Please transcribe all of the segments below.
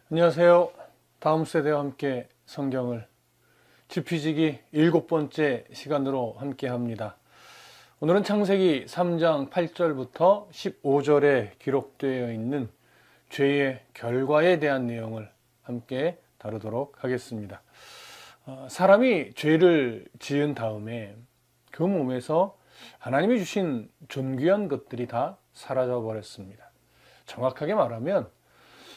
안녕하세요. 다음 세대와 함께 성경을 짚이지기 7번째 시간으로 함께 합니다. 오늘은 창세기 3장 8절부터 15절에 기록되어 있는 죄의 결과에 대한 내용을 함께 다루도록 하겠습니다. 사람이 죄를 지은 다음에 그 몸에서 하나님이 주신 존귀한 것들이 다 사라져 버렸습니다. 정확하게 말하면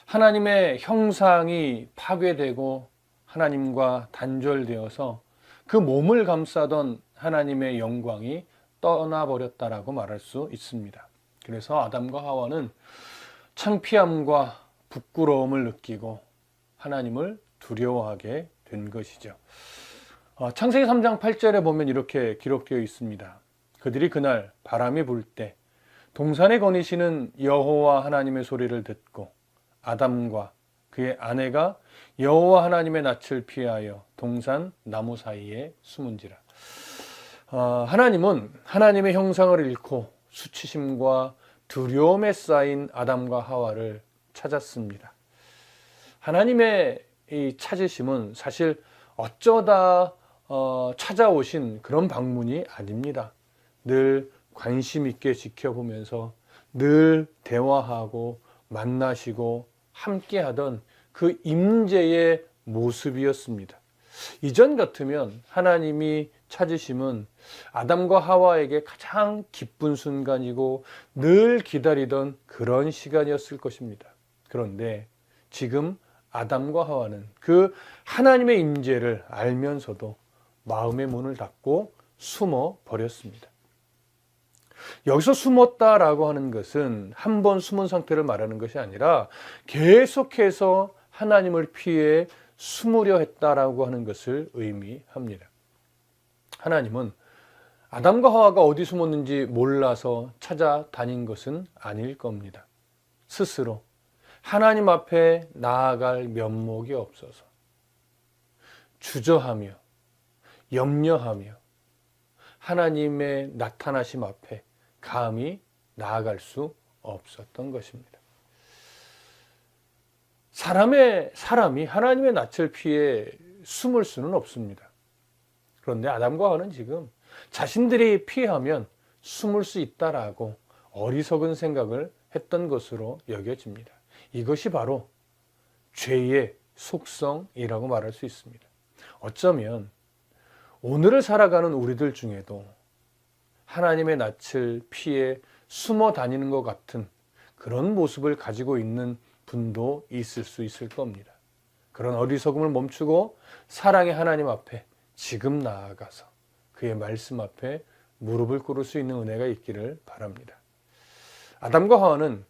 하나님의 형상이 파괴되고 하나님과 단절되어서 그 몸을 감싸던 하나님의 영광이 떠나버렸다라고 말할 수 있습니다. 그래서 아담과 하와는 창피함과 부끄러움을 느끼고 하나님을 두려워하게 된 것이죠. 창세기 3장 8절에 보면 이렇게 기록되어 있습니다. 그들이 그날 바람이 불 때 동산에 거니시는 여호와 하나님의 소리를 듣고 아담과 그의 아내가 여호와 하나님의 낯을 피하여 동산 나무 사이에 숨은지라. 하나님은 하나님의 형상을 잃고 수치심과 두려움에 쌓인 아담과 하와를 찾았습니다. 하나님의 이 찾으심은 사실 어쩌다 찾아오신 그런 방문이 아닙니다. 늘 관심 있게 지켜보면서 늘 대화하고 만나시고 함께하던 그 임재의 모습이었습니다. 이전 같으면 하나님이 찾으심은 아담과 하와에게 가장 기쁜 순간이고 늘 기다리던 그런 시간이었을 것입니다. 그런데 지금 아담과 하와는 그 하나님의 임재를 알면서도 마음의 문을 닫고 숨어 버렸습니다. 여기서 숨었다라고 하는 것은 한 번 숨은 상태를 말하는 것이 아니라 계속해서 하나님을 피해 숨으려 했다라고 하는 것을 의미합니다. 하나님은 아담과 하와가 어디 숨었는지 몰라서 찾아다닌 것은 아닐 겁니다. 스스로 하나님 앞에 나아갈 면목이 없어서 주저하며 염려하며 하나님의 나타나심 앞에 감히 나아갈 수 없었던 것입니다. 사람이 하나님의 낯을 피해 숨을 수는 없습니다. 그런데 아담과 하와는 지금 자신들이 피하면 숨을 수 있다라고 어리석은 생각을 했던 것으로 여겨집니다. 이것이 바로 죄의 속성이라고 말할 수 있습니다. 어쩌면 오늘을 살아가는 우리들 중에도 하나님의 낯을 피해 숨어 다니는 것 같은 그런 모습을 가지고 있는 분도 있을 수 있을 겁니다. 그런 어리석음을 멈추고 사랑의 하나님 앞에 지금 나아가서 그의 말씀 앞에 무릎을 꿇을 수 있는 은혜가 있기를 바랍니다. 아담과 하와는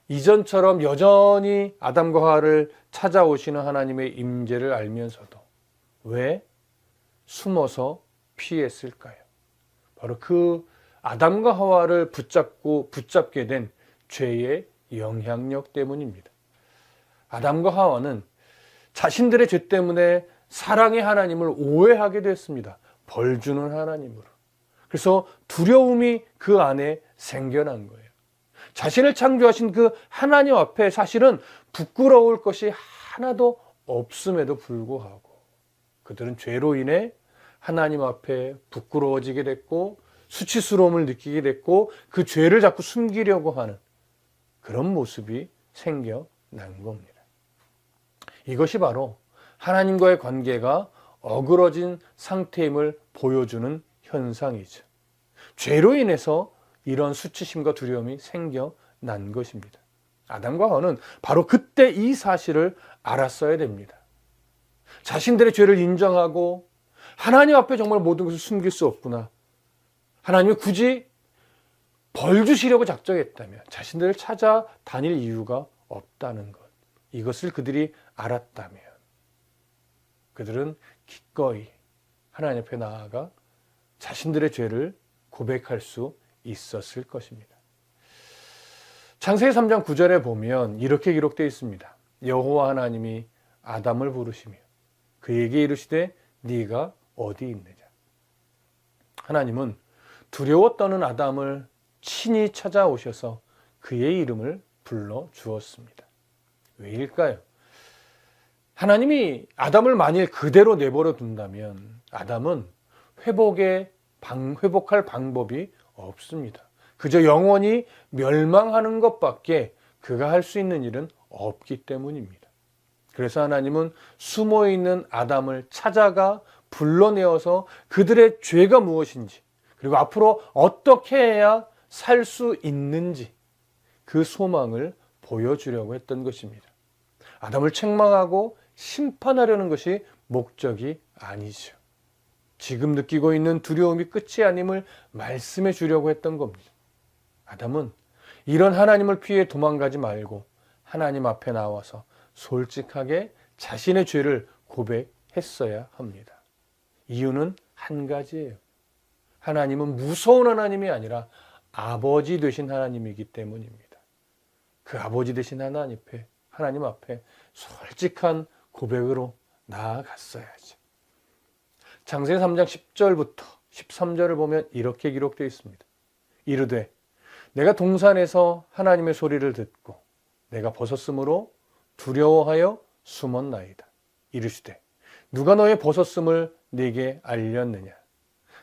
이전처럼 여전히 아담과 하와를 찾아오시는 하나님의 임재를 알면서도 왜 숨어서 피했을까요? 바로 그 아담과 하와를 붙잡게 된 죄의 영향력 때문입니다. 아담과 하와는 자신들의 죄 때문에 사랑의 하나님을 오해하게 됐습니다. 벌 주는 하나님으로. 그래서 두려움이 그 안에 생겨난 거예요. 자신을 창조하신 그 하나님 앞에 사실은 부끄러울 것이 하나도 없음에도 불구하고 그들은 죄로 인해 하나님 앞에 부끄러워지게 됐고 수치스러움을 느끼게 됐고 그 죄를 자꾸 숨기려고 하는 그런 모습이 생겨난 겁니다. 이것이 바로 하나님과의 관계가 어그러진 상태임을 보여주는 현상이죠. 죄로 인해서 이런 수치심과 두려움이 생겨난 것입니다. 아담과 하와는 바로 그때 이 사실을 알았어야 됩니다. 자신들의 죄를 인정하고 하나님 앞에 정말 모든 것을 숨길 수 없구나. 하나님이 굳이 벌 주시려고 작정했다면 자신들을 찾아다닐 이유가 없다는 것. 이것을 그들이 알았다면 그들은 기꺼이 하나님 앞에 나아가 자신들의 죄를 고백할 수 있었을 것입니다. 창세기 3장 9절에 보면 이렇게 기록되어 있습니다. 여호와 하나님이 아담을 부르시며 그에게 이르시되 네가 어디 있느냐. 하나님은 두려워 떠는 아담을 친히 찾아오셔서 그의 이름을 불러 주었습니다. 왜일까요? 하나님이 아담을 만일 그대로 내버려 둔다면 아담은 회복할 방법이 없습니다. 그저 영원히 멸망하는 것밖에 그가 할 수 있는 일은 없기 때문입니다. 그래서 하나님은 숨어있는 아담을 찾아가 불러내어서 그들의 죄가 무엇인지, 그리고 앞으로 어떻게 해야 살 수 있는지 그 소망을 보여주려고 했던 것입니다. 아담을 책망하고 심판하려는 것이 목적이 아니죠. 지금 느끼고 있는 두려움이 끝이 아님을 말씀해 주려고 했던 겁니다. 아담은 이런 하나님을 피해 도망가지 말고 하나님 앞에 나와서 솔직하게 자신의 죄를 고백했어야 합니다. 이유는 한 가지예요. 하나님은 무서운 하나님이 아니라 아버지 되신 하나님이기 때문입니다. 그 아버지 되신 하나님 앞에 솔직한 고백으로 나아갔어야지. 창세기 3장 10절부터 13절을 보면 이렇게 기록되어 있습니다. 이르되 내가 동산에서 하나님의 소리를 듣고 내가 벗었으므로 두려워하여 숨었나이다. 이르시되 누가 너의 벗었음을 네게 알렸느냐?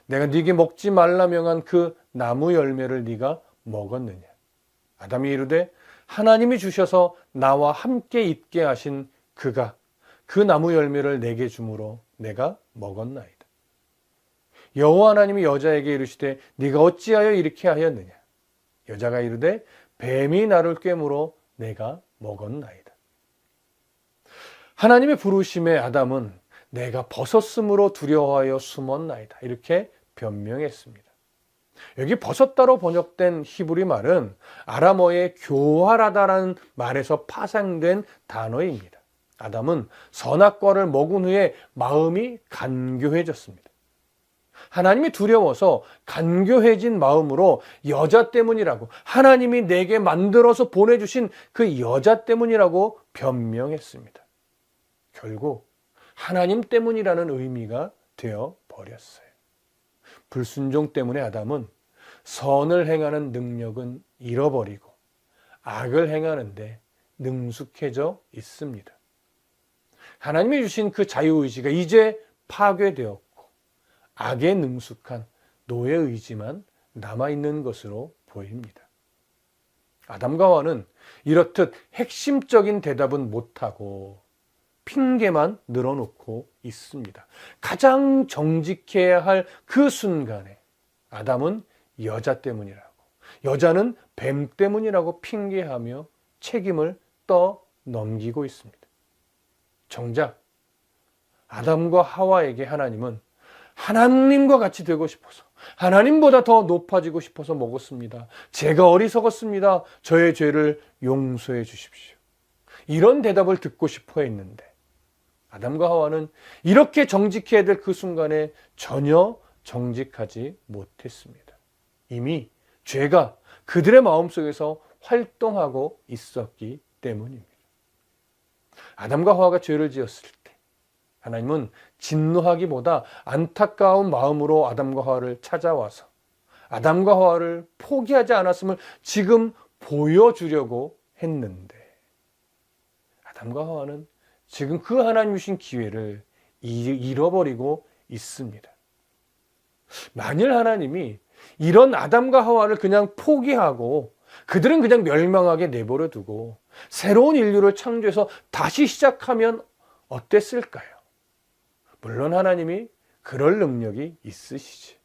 내가 네게 먹지 말라 명한 그 나무 열매를 네가 먹었느냐? 아담이 이르되 하나님이 주셔서 나와 함께 있게 하신 그가 그 나무 열매를 내게 주므로 내가 먹었나이다. 여호와 하나님이 여자에게 이르시되 네가 어찌하여 이렇게 하였느냐? 여자가 이르되 뱀이 나를 꿰물어 내가 먹었나이다. 하나님의 부르심에 아담은 내가 벗었으므로 두려워하여 숨었나이다. 이렇게 변명했습니다. 여기 벗었다로 번역된 히브리 말은 아람어의 교활하다라는 말에서 파생된 단어입니다. 아담은 선악과를 먹은 후에 마음이 간교해졌습니다. 하나님이 두려워서 간교해진 마음으로 여자 때문이라고, 하나님이 내게 만들어서 보내주신 그 여자 때문이라고 변명했습니다. 결국 하나님 때문이라는 의미가 되어 버렸어요. 불순종 때문에 아담은 선을 행하는 능력은 잃어버리고 악을 행하는데 능숙해져 있습니다. 하나님이 주신 그 자유의지가 이제 파괴되었고 악에 능숙한 노예의지만 남아있는 것으로 보입니다. 아담과 하와는 이렇듯 핵심적인 대답은 못하고 핑계만 늘어놓고 있습니다. 가장 정직해야 할 그 순간에 아담은 여자 때문이라고, 여자는 뱀 때문이라고 핑계하며 책임을 떠넘기고 있습니다. 정작 아담과 하와에게 하나님은 하나님과 같이 되고 싶어서, 하나님보다 더 높아지고 싶어서 먹었습니다. 제가 어리석었습니다. 저의 죄를 용서해 주십시오. 이런 대답을 듣고 싶어 했는데 아담과 하와는 이렇게 정직해야 될 그 순간에 전혀 정직하지 못했습니다. 이미 죄가 그들의 마음속에서 활동하고 있었기 때문입니다. 아담과 하와가 죄를 지었을 때 하나님은 진노하기보다 안타까운 마음으로 아담과 하와를 찾아와서 아담과 하와를 포기하지 않았음을 지금 보여주려고 했는데 아담과 하와는 지금 그 하나님 주신 기회를 잃어버리고 있습니다. 만일 하나님이 이런 아담과 하와를 그냥 포기하고 그들은 그냥 멸망하게 내버려 두고 새로운 인류를 창조해서 다시 시작하면 어땠을까요? 물론 하나님이 그럴 능력이 있으시지.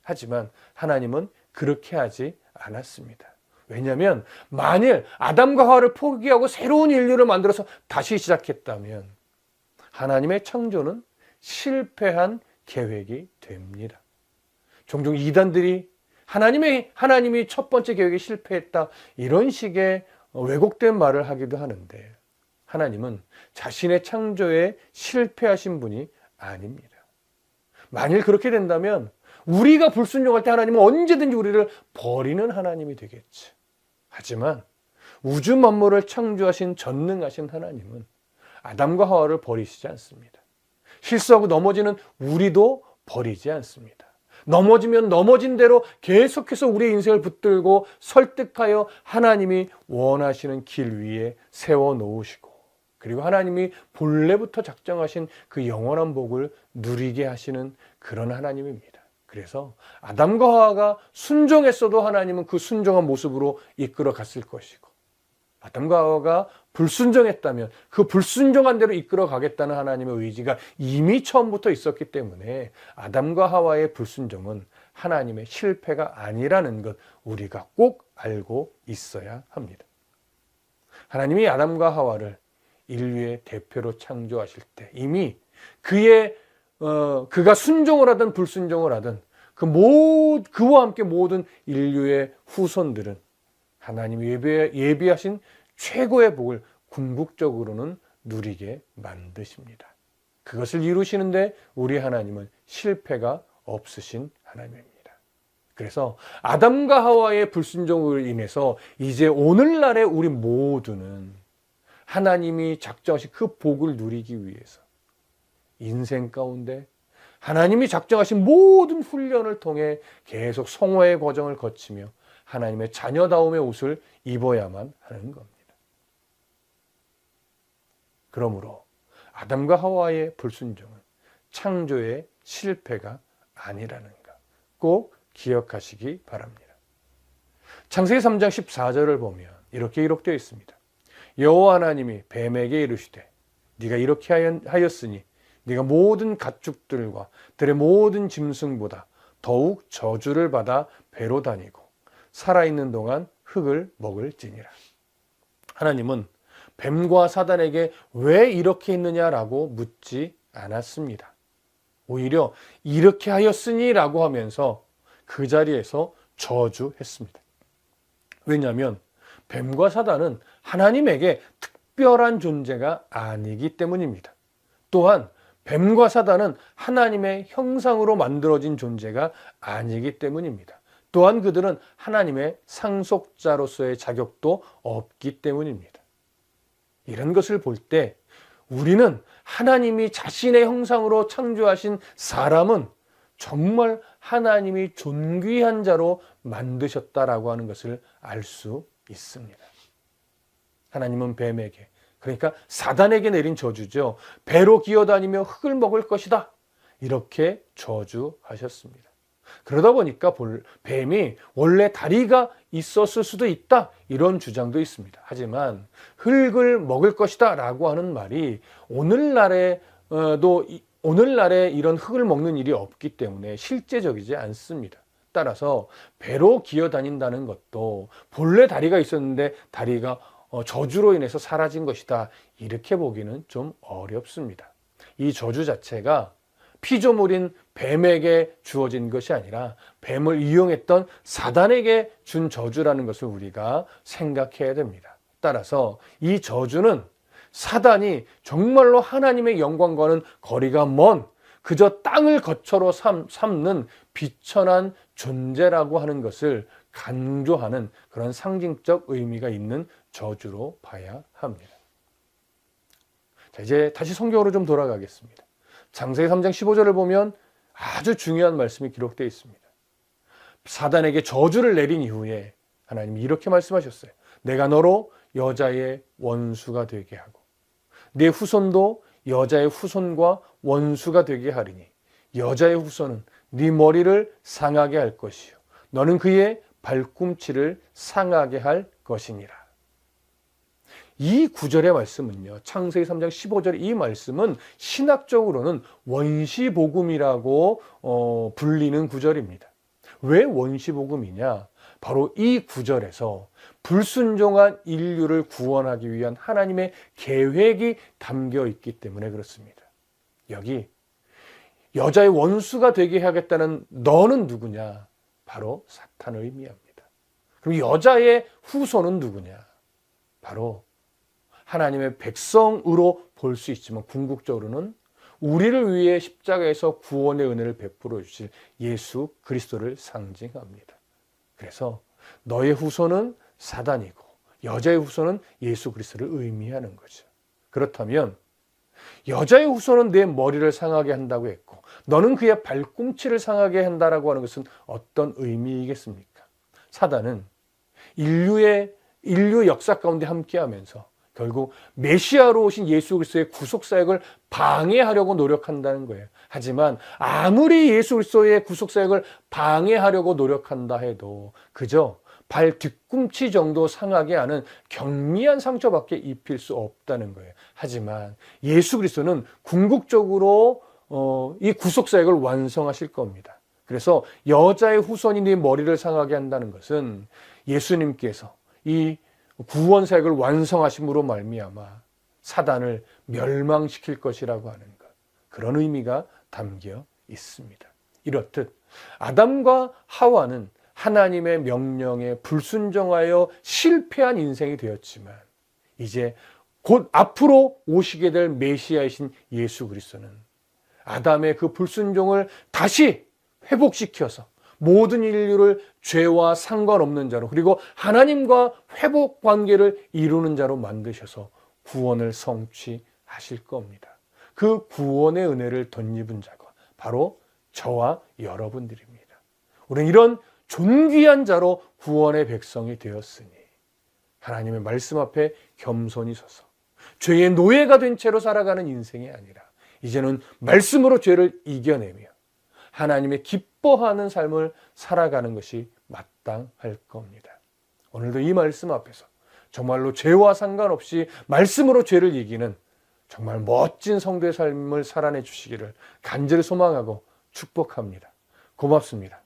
하지만 하나님은 그렇게 하지 않았습니다. 왜냐하면 만일 아담과 하와를 포기하고 새로운 인류를 만들어서 다시 시작했다면 하나님의 창조는 실패한 계획이 됩니다. 종종 이단들이 하나님이 첫 번째 계획에 실패했다, 이런 식의 왜곡된 말을 하기도 하는데 하나님은 자신의 창조에 실패하신 분이 아닙니다. 만일 그렇게 된다면 우리가 불순종할 때 하나님은 언제든지 우리를 버리는 하나님이 되겠지. 하지만 우주 만물을 창조하신 전능하신 하나님은 아담과 하와를 버리시지 않습니다. 실수하고 넘어지는 우리도 버리지 않습니다. 넘어지면 넘어진 대로 계속해서 우리의 인생을 붙들고 설득하여 하나님이 원하시는 길 위에 세워놓으시고 그리고 하나님이 본래부터 작정하신 그 영원한 복을 누리게 하시는 그런 하나님입니다. 그래서 아담과 하와가 순종했어도 하나님은 그 순종한 모습으로 이끌어 갔을 것이고, 아담과 하와가 불순종했다면 그 불순종한 대로 이끌어 가겠다는 하나님의 의지가 이미 처음부터 있었기 때문에 아담과 하와의 불순종은 하나님의 실패가 아니라는 것 우리가 꼭 알고 있어야 합니다. 하나님이 아담과 하와를 인류의 대표로 창조하실 때 이미 그가 순종을 하든 불순종을 하든 그와 함께 모든 인류의 후손들은 하나님이 예비하신 최고의 복을 궁극적으로는 누리게 만드십니다. 그것을 이루시는데 우리 하나님은 실패가 없으신 하나님입니다. 그래서 아담과 하와의 불순종으로 인해서 이제 오늘날의 우리 모두는 하나님이 작정하신 그 복을 누리기 위해서 인생 가운데 하나님이 작정하신 모든 훈련을 통해 계속 성화의 과정을 거치며 하나님의 자녀다움의 옷을 입어야만 하는 겁니다. 그러므로 아담과 하와의 불순종은 창조의 실패가 아니라는 것 꼭 기억하시기 바랍니다. 창세기 3장 14절을 보면 이렇게 기록되어 있습니다. 여호와 하나님이 뱀에게 이르시되 네가 이렇게 하였으니 네가 모든 가축들과 들의 모든 짐승보다 더욱 저주를 받아 배로 다니고 살아있는 동안 흙을 먹을지니라. 하나님은 뱀과 사단에게 왜 이렇게 했느냐라고 묻지 않았습니다. 오히려 이렇게 하였으니 라고 하면서 그 자리에서 저주했습니다. 왜냐하면 뱀과 사단은 하나님에게 특별한 존재가 아니기 때문입니다. 또한 뱀과 사단은 하나님의 형상으로 만들어진 존재가 아니기 때문입니다. 또한 그들은 하나님의 상속자로서의 자격도 없기 때문입니다. 이런 것을 볼 때 우리는 하나님이 자신의 형상으로 창조하신 사람은 정말 하나님이 존귀한 자로 만드셨다라고 하는 것을 알 수 있습니다. 하나님은 뱀에게, 그러니까 사단에게 내린 저주죠. 배로 기어다니며 흙을 먹을 것이다. 이렇게 저주하셨습니다. 그러다 보니까 뱀이 원래 다리가 있었을 수도 있다. 이런 주장도 있습니다. 하지만 흙을 먹을 것이다 라고 하는 말이 오늘날에 이런 흙을 먹는 일이 없기 때문에 실제적이지 않습니다. 따라서 배로 기어다닌다는 것도 본래 다리가 있었는데 다리가 저주로 인해서 사라진 것이다. 이렇게 보기는 좀 어렵습니다. 이 저주 자체가 피조물인 뱀에게 주어진 것이 아니라 뱀을 이용했던 사단에게 준 저주라는 것을 우리가 생각해야 됩니다. 따라서 이 저주는 사단이 정말로 하나님의 영광과는 거리가 먼 그저 땅을 거처로 삼는 비천한 존재라고 하는 것을 강조하는 그런 상징적 의미가 있는 저주로 봐야 합니다. 자, 이제 다시 성경으로 좀 돌아가겠습니다. 창세기 3장 15절을 보면 아주 중요한 말씀이 기록되어 있습니다. 사단에게 저주를 내린 이후에 하나님이 이렇게 말씀하셨어요. 내가 너로 여자의 원수가 되게 하고 네 후손도 여자의 후손과 원수가 되게 하리니 여자의 후손은 네 머리를 상하게 할 것이요 너는 그의 발꿈치를 상하게 할 것이니라. 이 구절의 말씀은요, 창세기 3장 15절 이 말씀은 신학적으로는 원시복음이라고 불리는 구절입니다. 왜 원시복음이냐? 바로 이 구절에서 불순종한 인류를 구원하기 위한 하나님의 계획이 담겨 있기 때문에 그렇습니다. 여기 여자의 원수가 되게 하겠다는 너는 누구냐? 바로 사탄을 의미합니다. 그럼 여자의 후손은 누구냐? 바로 하나님의 백성으로 볼 수 있지만 궁극적으로는 우리를 위해 십자가에서 구원의 은혜를 베풀어 주실 예수 그리스도를 상징합니다. 그래서 너의 후손은 사단이고 여자의 후손은 예수 그리스도를 의미하는 거죠. 그렇다면 여자의 후손은 내 머리를 상하게 한다고 했고 너는 그의 발꿈치를 상하게 한다라고 하는 것은 어떤 의미이겠습니까? 사단은 인류 역사 가운데 함께하면서 결국 메시아로 오신 예수 그리스도의 구속 사역을 방해하려고 노력한다는 거예요. 하지만 아무리 예수 그리스도의 구속 사역을 방해하려고 노력한다 해도 그저 발 뒤꿈치 정도 상하게 하는 경미한 상처밖에 입힐 수 없다는 거예요. 하지만 예수 그리스도는 궁극적으로 이 구속 사역을 완성하실 겁니다. 그래서 여자의 후손이 네 머리를 상하게 한다는 것은 예수님께서 이 구원 사역을 완성하심으로 말미암아 사단을 멸망시킬 것이라고 하는 것, 그런 의미가 담겨 있습니다. 이렇듯 아담과 하와는 하나님의 명령에 불순종하여 실패한 인생이 되었지만 이제 곧 앞으로 오시게 될 메시아이신 예수 그리스도는 아담의 그 불순종을 다시 회복시켜서 모든 인류를 죄와 상관없는 자로, 그리고 하나님과 회복 관계를 이루는 자로 만드셔서 구원을 성취하실 겁니다. 그 구원의 은혜를 덧입은 자가 바로 저와 여러분들입니다. 우리는 이런 존귀한 자로 구원의 백성이 되었으니 하나님의 말씀 앞에 겸손히 서서 죄의 노예가 된 채로 살아가는 인생이 아니라 이제는 말씀으로 죄를 이겨내며 하나님의 기뻐하는 삶을 살아가는 것이 마땅할 겁니다. 오늘도 이 말씀 앞에서 정말로 죄와 상관없이 말씀으로 죄를 이기는 정말 멋진 성도의 삶을 살아내 주시기를 간절히 소망하고 축복합니다. 고맙습니다.